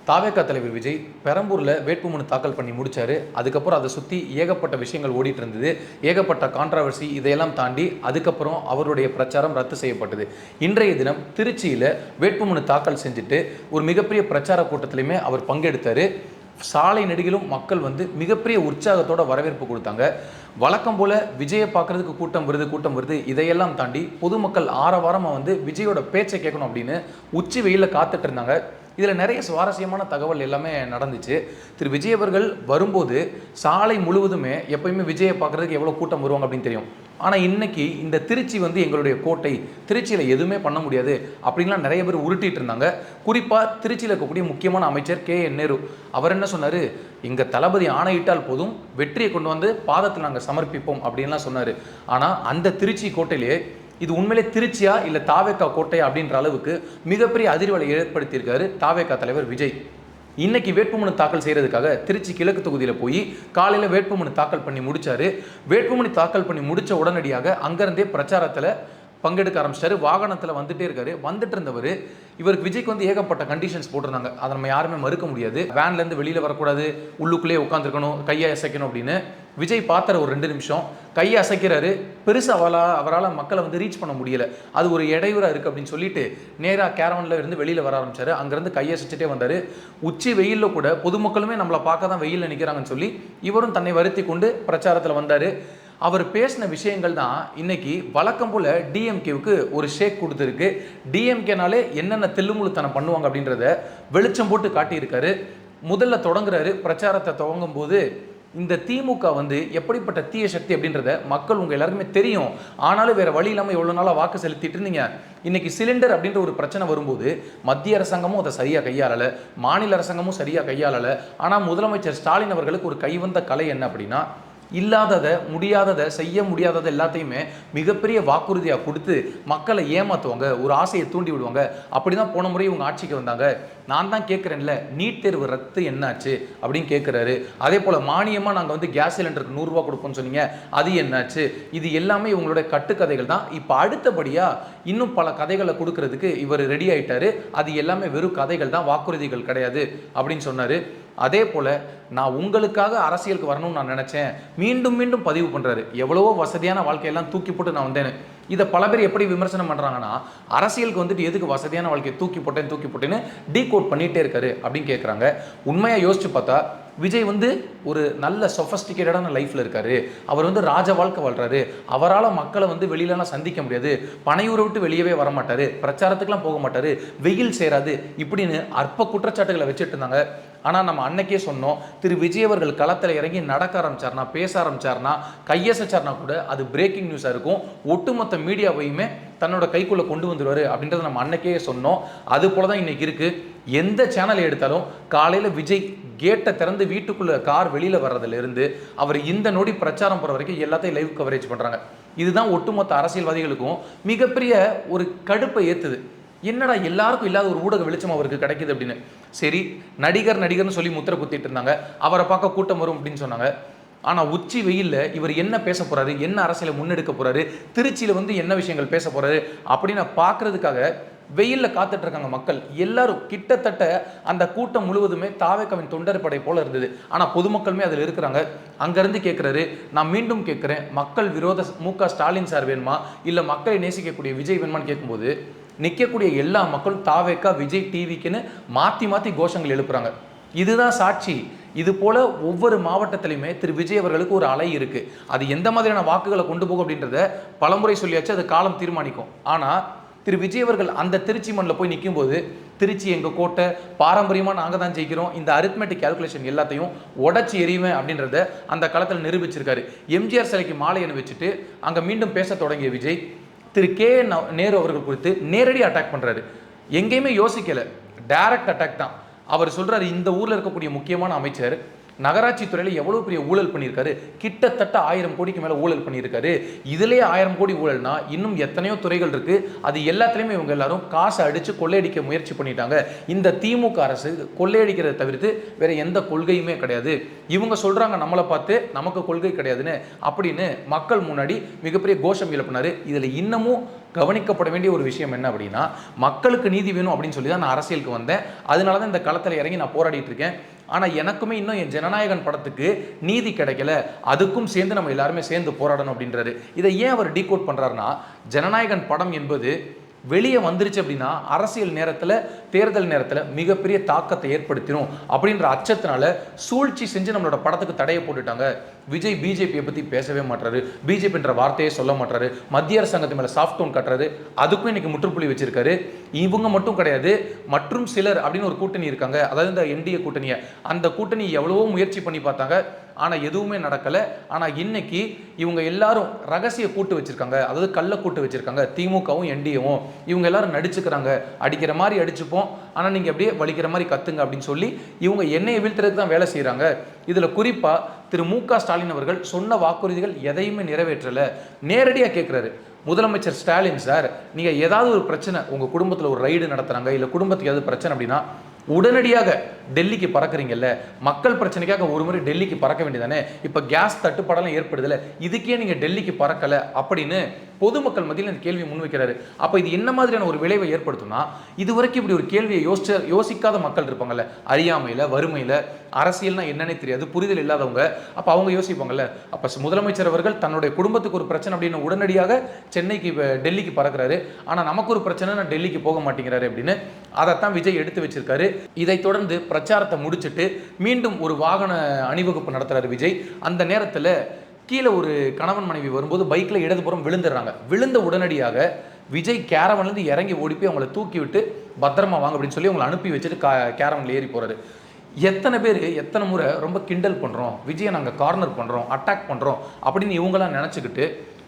தாவேகா தலைவர் விஜய் பெரம்பூரில் வேட்புமனு தாக்கல் பண்ணி முடிச்சாரு. அதுக்கப்புறம் அதை சுற்றி ஏகப்பட்ட விஷயங்கள் ஓடிட்டு இருந்தது, ஏகப்பட்ட கான்ட்ராவர்சி. இதையெல்லாம் தாண்டி அதுக்கப்புறம் அவருடைய பிரச்சாரம் ரத்து செய்யப்பட்டது. இன்றைய தினம் திருச்சியில் வேட்புமனு தாக்கல் செஞ்சுட்டு ஒரு மிகப்பெரிய பிரச்சார கூட்டத்திலையுமே அவர் பங்கெடுத்தார். சாலை நெடுகிலும் மக்கள் மிகப்பெரிய உற்சாகத்தோட வரவேற்பு கொடுத்தாங்க. வழக்கம் போல விஜயை பார்க்கறதுக்கு கூட்டம் வருது. இதையெல்லாம் தாண்டி பொதுமக்கள் ஆரவாரமாக விஜயோட பேச்சை கேட்கணும் அப்படின்னு உச்சி வெயிலில் காத்துட்டு இருந்தாங்க. இதில் நிறைய சுவாரஸ்யமான தகவல் எல்லாமே நடந்துச்சு. திரு விஜய் அவர்கள் வரும்போது சாலை முழுவதுமே எப்பயுமே விஜயை பார்க்குறதுக்கு எவ்வளோ கூட்டம் வருவாங்க அப்படின்னு தெரியும். ஆனால் இன்னைக்கு இந்த திருச்சி எங்களுடைய கோட்டை, திருச்சியில் எதுவுமே பண்ண முடியாது அப்படின்லாம் நிறைய பேர் உருட்டிட்டு இருந்தாங்க. குறிப்பாக திருச்சியில் இருக்கக்கூடிய முக்கியமான அமைச்சர் KN நேரு அவர் என்ன சொன்னார், இங்கே தளபதி ஆணையிட்டால் போதும், வெற்றியை கொண்டு பாதத்தில் நாங்கள் சமர்ப்பிப்போம் அப்படின்லாம் சொன்னார். ஆனால் அந்த திருச்சி கோட்டையிலே இது உண்மையிலே திருச்சியா இல்லை தாவேகா கோட்டையா அப்படின்ற அளவுக்கு மிகப்பெரிய அதிர்வலை ஏற்படுத்தியிருக்காரு தாவேகா தலைவர் விஜய். இன்னைக்கு வேட்புமனு தாக்கல் செய்யறதுக்காக திருச்சி கிழக்கு தொகுதியில் போய் காலையில் வேட்புமனு தாக்கல் பண்ணி முடிச்சாரு. வேட்புமனு தாக்கல் பண்ணி முடிச்ச உடனடியாக அங்கிருந்தே பிரச்சாரத்தில் பங்கெடுக்க ஆரம்பிச்சாரு. வாகனத்தில் வந்துட்டே இருக்காரு. வந்துட்டு இருந்தவர் இவருக்கு விஜய்க்கு ஏகப்பட்ட கண்டிஷன்ஸ் போட்டிருந்தாங்க. அதை நம்ம யாருமே மறுக்க முடியாது. வேன்லேருந்து வெளியில் வரக்கூடாது, உள்ளுக்குள்ளேயே உட்காந்துருக்கணும், கையை அசைக்கணும் அப்படின்னு. விஜய் பார்த்தார் ஒரு 2 நிமிஷம், கையை அசைக்கிறாரு. பெருசாக அவரால் மக்களை ரீச் பண்ண முடியல, அது ஒரு இடையூறாக இருக்குது அப்படின்னு சொல்லிட்டு நேராக கேரவனில் இருந்து வெளியில் வர ஆரம்பிச்சாரு. அங்கேருந்து கையை அசைச்சிட்டே வந்தார். உச்சி வெயிலில் கூட பொதுமக்களுமே நம்மளை பார்க்க தான் வெயிலில் நிற்கிறாங்கன்னு சொல்லி இவரும் தன்னை வருத்தி கொண்டு பிரச்சாரத்தில் வந்தார். அவர் பேசின விஷயங்கள் தான் இன்னைக்கு வழக்கம் போல டிஎம்கேவுக்கு ஒரு ஷேக் கொடுத்துருக்கு. டிஎம்கேனாலே என்னென்ன தில்லுமுழுத்தனம் பண்ணுவாங்க அப்படின்றத வெளிச்சம் போட்டு காட்டியிருக்காரு. முதல்ல தொடங்குறாரு. பிரச்சாரத்தை துவங்கும் போது இந்த திமுக எப்படிப்பட்ட தீய சக்தி அப்படின்றத மக்கள் உங்கள் எல்லாருக்குமே தெரியும். ஆனாலும் வேற வழி இல்லாமல் எவ்வளோ நாளாக வாக்கு செலுத்திட்டு இருந்தீங்க. இன்னைக்கு சிலிண்டர் அப்படின்ற ஒரு பிரச்சனை வரும்போது மத்திய அரசாங்கமும் அதை சரியாக கையாளலை, மாநில அரசாங்கமும் சரியாக கையாளலை. ஆனால் முதலமைச்சர் ஸ்டாலின் அவர்களுக்கு ஒரு கைவந்த கலை என்ன அப்படின்னா, இல்லாததை, முடியாததை, செய்ய முடியாததை எல்லாத்தையுமே மிகப்பெரிய வாக்குறுதியாக கொடுத்து மக்களை ஏமாற்றுவாங்க, ஒரு ஆசையை தூண்டி விடுவாங்க. அப்படி தான் போன முறை இவங்க ஆட்சிக்கு வந்தாங்க. நான் தான் கேட்குறேன்ல, நீட் தேர்வு ரத்து என்னாச்சு அப்படின்னு கேட்குறாரு. அதே போல் மானியமாக நாங்கள் கேஸ் சிலிண்டருக்கு 100 ரூபா கொடுப்போம்னு சொன்னீங்க, அது என்னாச்சு? இது எல்லாமே இவங்களுடைய கட்டுக்கதைகள் தான். இப்போ அடுத்தபடியாக இன்னும் பல கதைகளை கொடுக்கறதுக்கு இவர் ரெடி ஆகிட்டாரு. அது எல்லாமே வெறும் கதைகள் தான், வாக்குறுதிகள் கிடையாது அப்படின்னு சொன்னார். அதே போல் நான் உங்களுக்காக அரசியலுக்கு வரணும்னு நான் நினச்சேன், மீண்டும் மீண்டும் பதிவு பண்ணுறாரு. எவ்வளவோ வசதியான வாழ்க்கையெல்லாம் தூக்கி போட்டு நான் வந்தேன்னு. இதை பல பேர் எப்படி விமர்சனம் பண்ணுறாங்கன்னா, அரசியலுக்கு எதுக்கு வசதியான வாழ்க்கையை தூக்கி போட்டேன்னு டீகோட் பண்ணிகிட்டே இருக்காரு அப்படின்னு கேட்குறாங்க. உண்மையாக யோசிச்சு பார்த்தா விஜய் ஒரு நல்ல சொஃபஸ்டிகேட்டடான லைஃப்பில் இருக்காரு. அவர் ராஜ வாழ்க்கை வாழ்கிறாரு. அவரால் மக்களை வெளியிலலாம் சந்திக்க முடியாது, பனையூரை விட்டு வெளியவே வரமாட்டார், பிரச்சாரத்துக்குலாம் போக மாட்டார், வெயில் சேராது இப்படின்னு அற்ப குற்றச்சாட்டுகளை வச்சுட்டு இருந்தாங்க. ஆனால் நம்ம அன்னைக்கே சொன்னோம், திரு விஜய் அவர்கள் களத்தில் இறங்கி நடக்க ஆரம்பிச்சார்னா, பேச ஆரம்பிச்சார்னா, கையசைச்சார்னா கூட அது பிரேக்கிங் நியூஸாக இருக்கும். ஒட்டுமொத்த மீடியாவையுமே தன்னோட கைக்குள்ளே கொண்டு வந்துடுவார் அப்படின்றத நம்ம அன்னைக்கே சொன்னோம். அது போல தான் இன்னைக்கு இருக்குது. எந்த சேனலை எடுத்தாலும் காலையில் விஜய் கேட்டை திறந்து வீட்டுக்குள்ளே கார் வெளியில் வர்றதுலேருந்து அவர் இந்த நொடி பிரச்சாரம் போகிற வரைக்கும் எல்லாத்தையும் லைவ் கவரேஜ் பண்ணுறாங்க. இதுதான் ஒட்டுமொத்த அரசியல்வாதிகளுக்கும் மிகப்பெரிய ஒரு கடுப்பை ஏற்றுது. என்னடா எல்லாருக்கும் இல்லாத ஒரு ஊடக வெளிச்சம் அவருக்கு கிடைக்குது அப்படின்னு. சரி, நடிகர்னு சொல்லி முத்திரை குத்திட்டு இருந்தாங்க. அவரை பார்க்க கூட்டம் வரும் அப்படின்னு சொன்னாங்க. ஆனால் உச்சி வெயிலில் இவர் என்ன பேச போகிறாரு, என்ன அரசியலை முன்னெடுக்க போகிறாரு, திருச்சியில் என்ன விஷயங்கள் பேச போகிறாரு அப்படின்னு பார்க்கறதுக்காக வெயிலில் காத்துட்டு இருக்காங்க மக்கள் எல்லாரும். கிட்டத்தட்ட அந்த கூட்டம் முழுவதுமே தாவேகாவின் தொண்டர் படை போல இருந்தது. ஆனால் பொதுமக்களுமே அதில் இருக்கிறாங்க. அங்கேருந்து கேட்குறாரு, நான் மீண்டும் கேட்குறேன், மக்கள் விரோத MK ஸ்டாலின் சார் வேணுமா இல்லை மக்களை நேசிக்கக்கூடிய விஜய் வேணுமான்னு கேட்கும்போது நிற்கக்கூடிய எல்லா மக்களும் தாவேகா, விஜய் டிவிக்குன்னு மாற்றி கோஷங்கள் எழுப்புறாங்க. இதுதான் சாட்சி. இது போல ஒவ்வொரு மாவட்டத்திலையுமே திரு விஜய் அவர்களுக்கு ஒரு அலை இருக்கு. அது எந்த மாதிரியான வாக்குகளை கொண்டு போகும் அப்படின்றத பலமுறை சொல்லியாச்சு, அது காலம் தீர்மானிக்கும். ஆனால் திரு விஜய் அவர்கள் அந்த திருச்சி மண்ணில் போய் நிற்கும் போது, திருச்சி எங்கள் கோட்டை, பாரம்பரியமாக நாங்கள் தான் ஜெயிக்கிறோம், இந்த அரித்மெட்டிக் கால்குலேஷன் எல்லாத்தையும் உடச்சி எறிவேன் அப்படின்றத அந்த களத்தில் நிரூபிச்சிருக்காரு. எம்ஜிஆர் சிலைக்கு மாலை அணிவிச்சுட்டு அங்கே மீண்டும் பேச தொடங்கிய விஜய் திரு KN நேரு அவர்கள் குறித்து நேரடி அட்டாக் பண்ணுறாரு. எங்கேயுமே யோசிக்கலை, டைரக்ட் அட்டாக் தான். அவர் சொல்கிறாரு, இந்த ஊரில் இருக்கக்கூடிய முக்கியமான அமைச்சர் நகராட்சி துறையில் எவ்வளவு பெரிய ஊழல் பண்ணியிருக்காரு, கிட்டத்தட்ட 1000 கோடிக்கு மேல ஊழல் பண்ணியிருக்காரு. இதுலயே 1000 கோடி ஊழல்னா இன்னும் எத்தனையோ துறைகள் இருக்கு. அது எல்லாத்துலயுமே இவங்க எல்லாரும் காசை அடிச்சு கொள்ளையடிக்க முயற்சி பண்ணிட்டாங்க. இந்த திமுக அரசு கொள்ளையடிக்கிறத தவிர்த்து வேற எந்த கொள்கையுமே கிடையாது. இவங்க சொல்றாங்க நம்மளை பார்த்து நமக்கு கொள்கை கிடையாதுன்னு, அப்படின்னு மக்கள் முன்னாடி மிகப்பெரிய கோஷம் எழுப்பினாரு. இதுல இன்னமும் கவனிக்கப்பட வேண்டிய ஒரு விஷயம் என்ன அப்படின்னா, மக்களுக்கு நீதி வேணும் அப்படின்னு சொல்லி தான் நான் அரசியலுக்கு வந்தேன். அதனால தான் இந்த களத்தில் இறங்கி நான் போராடிட்டு இருக்கேன். ஆனால் எனக்குமே இன்னும் என் ஜனநாயகன் படத்துக்கு நீதி கிடைக்கல, அதுக்கும் சேர்ந்து நம்ம எல்லாருமே சேர்ந்து போராடணும் அப்படின்றாரு. இதை ஏன் அவர் டீகோட் பண்ணுறாருன்னா, ஜனநாயகன் படம் என்பது வெளியே வந்துருச்சு அப்படின்னா அரசியல் நேரத்தில், தேர்தல் நேரத்தில் மிகப்பெரிய தாக்கத்தை ஏற்படுத்திடும் அப்படின்ற அச்சத்தினால சூழ்ச்சி செஞ்சு நம்மளோட படத்துக்கு தடையை போட்டுட்டாங்க. விஜய் பிஜேபியை பற்றி பேசவே மாட்டாரு, பிஜேபின்ற வார்த்தையே சொல்ல மாட்டாரு, மத்திய அரசாங்கத்து மேலே சாஃப்ட் டோன் கட்டுறாரு. அதுக்கும் இன்னைக்கு முற்றுப்புள்ளி வச்சிருக்காரு. இவங்க மட்டும் கிடையாது, மற்றும் சிலர் அப்படின்னு ஒரு கூட்டணி இருக்காங்க, அதாவது இந்த என்டிஏ கூட்டணியை, அந்த கூட்டணி எவ்வளவோ முயற்சி பண்ணி பார்த்தாங்க, ஆனால் எதுவுமே நடக்கலை. ஆனால் இன்னைக்கு இவங்க எல்லாரும் ரகசிய கூட்டு வச்சிருக்காங்க, அதாவது கள்ள கூட்டு வச்சிருக்காங்க. திமுகவும் என்டிஏவும் இவங்க எல்லாரும் நடிச்சுக்கிறாங்க, அடிக்கிற மாதிரி அடிச்சுப்போம், ஆனால் நீங்கள் அப்படியே வலிக்கிற மாதிரி கத்துங்க அப்படின்னு சொல்லி இவங்க எண்ணெயை வீழ்த்துறதுக்கு தான் வேலை செய்கிறாங்க. இதில் குறிப்பாக திரு மு.க. ஸ்டாலின் அவர்கள் சொன்ன வாக்குறுதிகள் எதையுமே நிறைவேற்றலை. நேரடியாக கேட்குறாரு முதலமைச்சர் ஸ்டாலின் சார், நீங்கள் ஏதாவது ஒரு பிரச்சனை, உங்கள் குடும்பத்தில் ஒரு ரைடு நடத்துகிறாங்க, இல்லை குடும்பத்துக்கு ஏதாவது பிரச்சனை அப்படின்னா உடனடியாக டெல்லிக்கு பறக்குறீங்கல்ல, மக்கள் பிரச்சனைக்காக ஒரு முறை டெல்லிக்கு பறக்க வேண்டியதானே, இப்போ கேஸ் தட்டுப்பாடெல்லாம் ஏற்படுதில்ல, இதுக்கே நீங்கள் டெல்லிக்கு பறக்கலை அப்படின்னு பொதுமக்கள் மத்தியில் இந்த கேள்வியை முன்வைக்கிறாரு. அப்போ இது என்ன மாதிரியான ஒரு விளைவை ஏற்படுத்தும்னா, இதுவரைக்கும் இப்படி ஒரு கேள்வியை யோசிக்காத மக்கள் இருப்பாங்கல்ல, அறியாமையில், வறுமையில், அரசியல்னா என்னன்னே தெரியாது, புரிதல் இல்லாதவங்க, அப்போ அவங்க யோசிப்பாங்கல்ல, அப்போ முதலமைச்சர் அவர்கள் தன்னுடைய குடும்பத்துக்கு ஒரு பிரச்சனை அப்படின்னு உடனடியாக சென்னைக்கு டெல்லிக்கு பறக்கிறாரு, ஆனால் நமக்கு ஒரு பிரச்சனை நான் டெல்லிக்கு போக மாட்டேங்கிறாரு அப்படின்னு அதைத்தான் விஜய் எடுத்து வச்சிருக்காரு. இதை தொடர்ந்து பிரச்சாரத்தை முடிச்சுட்டு மீண்டும் ஒரு வாகன அணிவகுப்பு நடத்துறாரு விஜய். அந்த நேரத்தில் கீழே ஒரு கணவன் மனைவி வரும்போது பைக்கில் இடதுபுறம் விழுந்துடுறாங்க. விழுந்த உடனடியாக விஜய் கேரவன்லேருந்து இறங்கி ஓடி போய் அவங்கள தூக்கி விட்டு பத்திரமா வாங்க அப்படின்னு சொல்லி அவங்களை அனுப்பி வச்சுட்டு கேரவனில் ஏறி போகிறாரு. எத்தனை பேர் எத்தனை முறை ரொம்ப கிண்டல் பண்ணுறோம், விஜயை நாங்கள் கார்னர் பண்ணுறோம், அட்டாக் பண்ணுறோம் அப்படின்னு இவங்களாம் நினச்சிக்கிட்டு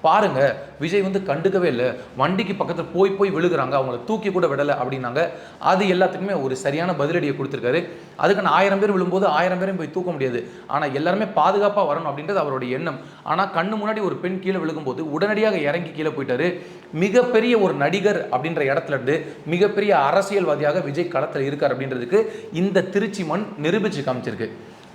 பாருங்க, விஜய் வந்து கண்டுக்கவே இல்லை, வண்டிக்கு பக்கத்தில் போய் விழுகிறாங்க, அவங்கள தூக்கி கூட விடலை அப்படின்னாங்க. அது எல்லாத்துக்குமே ஒரு சரியான பதிலடியை கொடுத்துருக்காரு. அதுக்கு நான் 1000 பேர் விழும்போது 1000 பேரையும் போய் தூக்க முடியாது, ஆனால் எல்லாருமே பாதுகாப்பாக வரணும் அப்படின்றது அவருடைய எண்ணம். ஆனால் கண்ணு முன்னாடி ஒரு பெண் கீழே விழுகும்போது உடனடியாக இறங்கி கீழே போயிட்டாரு. மிகப்பெரிய ஒரு நடிகர் அப்படின்ற இடத்துல இருந்து மிகப்பெரிய அரசியல்வாதியாக விஜய் களத்தில் இருக்கார் அப்படின்றதுக்கு இந்த திருச்சி மண் நிரூபித்து காமிச்சிருக்கு.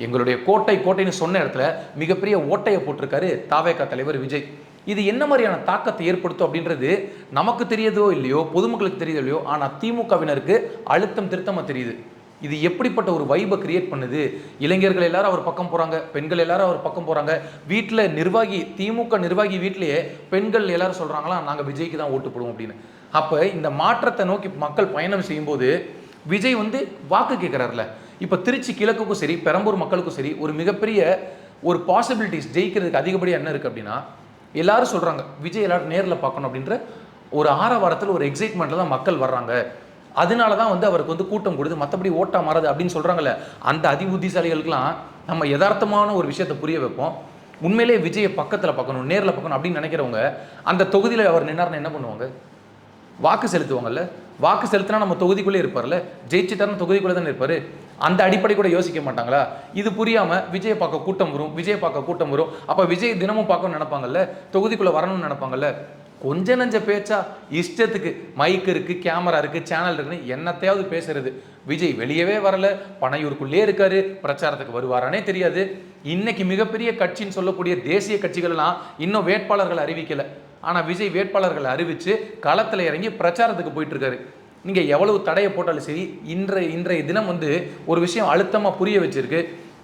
எங்களுடைய கோட்டைன்னு சொன்ன இடத்துல மிகப்பெரிய ஓட்டையை போட்டிருக்காரு தாவேகா தலைவர் விஜய். இது என்ன மாதிரியான தாக்கத்தை ஏற்படுத்தும் அப்படின்றது நமக்கு தெரியுதோ இல்லையோ, பொதுமக்களுக்கு தெரியுதோ இல்லையோ, ஆனால் திமுகவினருக்கு அழுத்தம் திருத்தமாக தெரியுது. இது எப்படிப்பட்ட ஒரு வைபை கிரியேட் பண்ணுது. இளைஞர்கள் எல்லாரும் அவர் பக்கம் போகிறாங்க, பெண்கள் எல்லாரும் அவர் பக்கம் போகிறாங்க. வீட்டில் நிர்வாகி, திமுக நிர்வாகி வீட்டிலேயே பெண்கள் எல்லாரும் சொல்கிறாங்களா, நாங்கள் விஜய்க்கு தான் ஓட்டு போடுவோம் அப்படின்னு. அப்போ இந்த மாற்றத்தை நோக்கி மக்கள் பயணம் செய்யும்போது விஜய் வந்து வாக்கு கேட்குறாருல. இப்போ திருச்சி கிழக்குக்கும் சரி, பெரம்பூர் மக்களுக்கும் சரி, ஒரு மிகப்பெரிய ஒரு பாசிபிலிட்டிஸ் ஜெயிக்கிறதுக்கு அதிகப்படியாக என்ன இருக்குது அப்படின்னா, எல்லாரும் சொல்கிறாங்க விஜய் எல்லாரும் நேரில் பார்க்கணும் அப்படின்ற ஒரு ஆரவாரத்தில், ஒரு எக்ஸைட்மெண்ட்டில் தான் மக்கள் வர்றாங்க. அதனால தான் வந்து அவருக்கு வந்து கூட்டம் கொடுது, மற்றபடி ஓட்டா மாறாது அப்படின்னு சொல்கிறாங்கல்ல. அந்த அதிபுத்திசாலிகளுக்கெல்லாம் நம்ம யதார்த்தமான ஒரு விஷயத்தை புரிய வைப்போம். உண்மையிலே விஜயை பக்கத்தில் பார்க்கணும், நேரில் பார்க்கணும் அப்படின்னு நினைக்கிறவங்க அந்த தொகுதியில் அவர் நின்னார்னு என்ன பண்ணுவாங்க? வாக்கு செலுத்துவாங்கல்ல. வாக்கு செலுத்தினா நம்ம தொகுதிக்குள்ளே இருப்பார்ல, ஜெயிச்சுட்டாருன்னு தொகுதிக்குள்ளே தானே இருப்பார். அந்த அடிப்படை கூட யோசிக்க மாட்டாங்களா? இது புரியாமல் விஜயை பார்க்க கூட்டம் வரும், அப்போ விஜய் தினமும் பார்க்கணும்னு நினைப்பாங்கல்ல, தொகுதிக்குள்ளே வரணும்னு நினைப்பாங்கல்ல. கொஞ்ச நஞ்ச பேச்சா, இஷ்டத்துக்கு மைக் இருக்குது, கேமரா இருக்குது, சேனல் இருக்குன்னு என்னத்தையாவது பேசுறது. விஜய் வெளியவே வரல, பனையூருக்குள்ளே இருக்காரு, பிரச்சாரத்துக்கு வருவாரானே தெரியாது. இன்னைக்கு மிகப்பெரிய கட்சின்னு சொல்லக்கூடிய தேசிய கட்சிகள்லாம் இன்னும் வேட்பாளர்கள் அறிவிக்கலை. ஆனால் விஜய் வேட்பாளர்களை அறிவித்து களத்தில் இறங்கி பிரச்சாரத்துக்கு போயிட்டு இருக்காரு. நீங்கள் எவ்வளவு தடையை போட்டாலும் சரி, இன்றைய தினம் வந்து ஒரு விஷயம் அழுத்தமாக புரிய வச்சிருக்கு.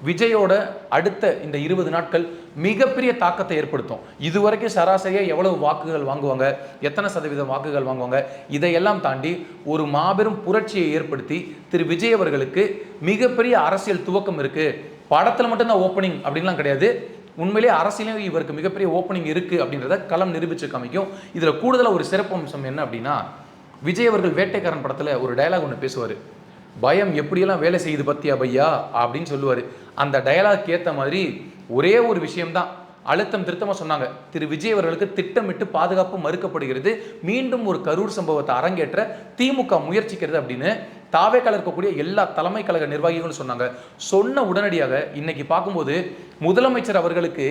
விஜயோட அடுத்த இந்த 20 நாட்கள் மிகப்பெரிய தாக்கத்தை ஏற்படுத்தும். இதுவரைக்கும் சராசரியாக எவ்வளவு வாக்குகள் வாங்குவாங்க, எத்தனை சதவீதம் வாக்குகள் வாங்குவாங்க, இதையெல்லாம் தாண்டி ஒரு மாபெரும் புரட்சியை ஏற்படுத்தி திரு விஜய் அவர்களுக்கு மிகப்பெரிய அரசியல் துவக்கம் இருக்குது. படத்தில் மட்டும்தான் ஓப்பனிங் அப்படின்லாம் கிடையாது, உண்மையிலே அரசியலையும் இவருக்கு மிகப்பெரிய ஓப்பனிங் இருக்குது அப்படின்றத களம் நிரூபித்து காமிக்கும். இதில் கூடுதலாக ஒரு சிறப்பு அம்சம் என்ன அப்படின்னா, விஜய் அவர்கள் வேட்டைக்காரன் படத்தில் ஒரு டயலாக் ஒன்று பேசுவார். பயம் எப்படியெல்லாம் வேலை செய்யுது பத்தியா பையா அப்படின்னு சொல்லுவார். அந்த டயலாக் ஏற்ற மாதிரி ஒரே ஒரு விஷயம்தான் அழுத்தம் திருத்தமாக சொன்னாங்க. திரு விஜய் அவர்களுக்கு திட்டமிட்டு பாதுகாப்பு மறுக்கப்படுகிறது, மீண்டும் ஒரு கரூர் சம்பவத்தை அரங்கேற்ற திமுக முயற்சிக்கிறது அப்படின்னு தாவேக்கால இருக்கக்கூடிய எல்லா தலைமை கழக நிர்வாகிகளும் சொன்னாங்க. சொன்ன உடனடியாக இன்னைக்கு பார்க்கும்போது முதலமைச்சர் அவர்களுக்கு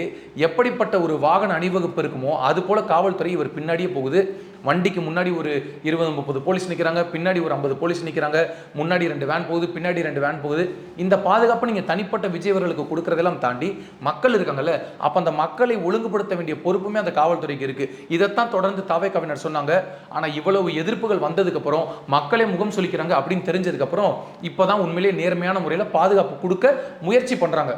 எப்படிப்பட்ட ஒரு வாகன அணிவகுப்பு இருக்குமோ அது போல காவல்துறை இவர் பின்னாடியே போகுது. வண்டிக்கு முன்னாடி ஒரு 20-30 போலீஸ் நிற்கிறாங்க, பின்னாடி ஒரு 50 போலீஸ் நிற்கிறாங்க, முன்னாடி 2 வேன் போகுது, பின்னாடி 2 வேன் போகுது. இந்த பாதுகாப்பு நீங்கள் தனிப்பட்ட விஜய் அவர்களுக்கு கொடுக்கறதெல்லாம் தாண்டி மக்கள் இருக்காங்கல்ல, அப்போ அந்த மக்களை ஒழுங்குபடுத்த வேண்டிய பொறுப்புமே அந்த காவல்துறைக்கு இருக்கு. இதைத்தான் தொடர்ந்து தாவேக்காவினர் சொன்னாங்க. ஆனால் இவ்வளவு எதிர்ப்புகள் வந்ததுக்கப்புறம் மக்களே முகம் சொல்லிக்கிறாங்க அப்படின்னு தெரிஞ்சதுக்கப்புறம் இப்போதான் உண்மையிலேயே நேர்மையான முறையில் பாதுகாப்பு கொடுக்க முயற்சி பண்ணுறாங்க.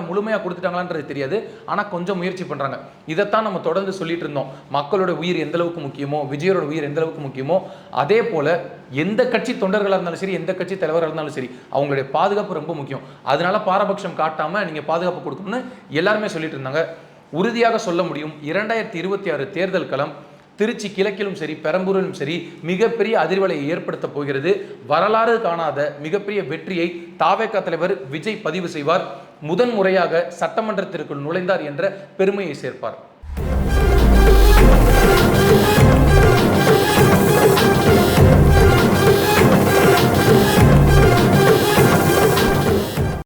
முழுமையாக கொடுத்துட்டாங்களான்றது தெரியாது, ஆனால் கொஞ்சம் முயற்சி பண்ணுறாங்க. இதைத்தான் நம்ம தொடர்ந்து சொல்லிட்டு இருந்தோம். மக்களோட உயிர் எந்த அளவுக்கு முக்கியமோ, விஜயோட உயிர் எந்த அளவுக்கு முக்கியமோ, அதே போல எந்த கட்சி தொண்டர்களாக இருந்தாலும் சரி, எந்த கட்சி தலைவராக இருந்தாலும் சரி, அவங்களுடைய பாதுகாப்பு ரொம்ப முக்கியம். அதனால பாரபட்சம் காட்டாம நீங்க பாதுகாப்பு கொடுக்கணும்னு எல்லாருமே சொல்லிட்டு இருந்தாங்க. உறுதியாக சொல்ல முடியும், 2026 தேர்தல் களம் திருச்சி கிழக்கிலும் சரி, பெரம்பூரிலும் சரி மிகப்பெரிய அதிர்வலையை ஏற்படுத்த போகிறது. வரலாறு காணாத மிகப்பெரிய வெற்றியை தாவேகா தலைவர் விஜய் பதிவு செய்வார். முதன் முறையாக சட்டமன்றத்திற்குள் நுழைந்தார் என்ற பெருமையை சேர்ப்பார்.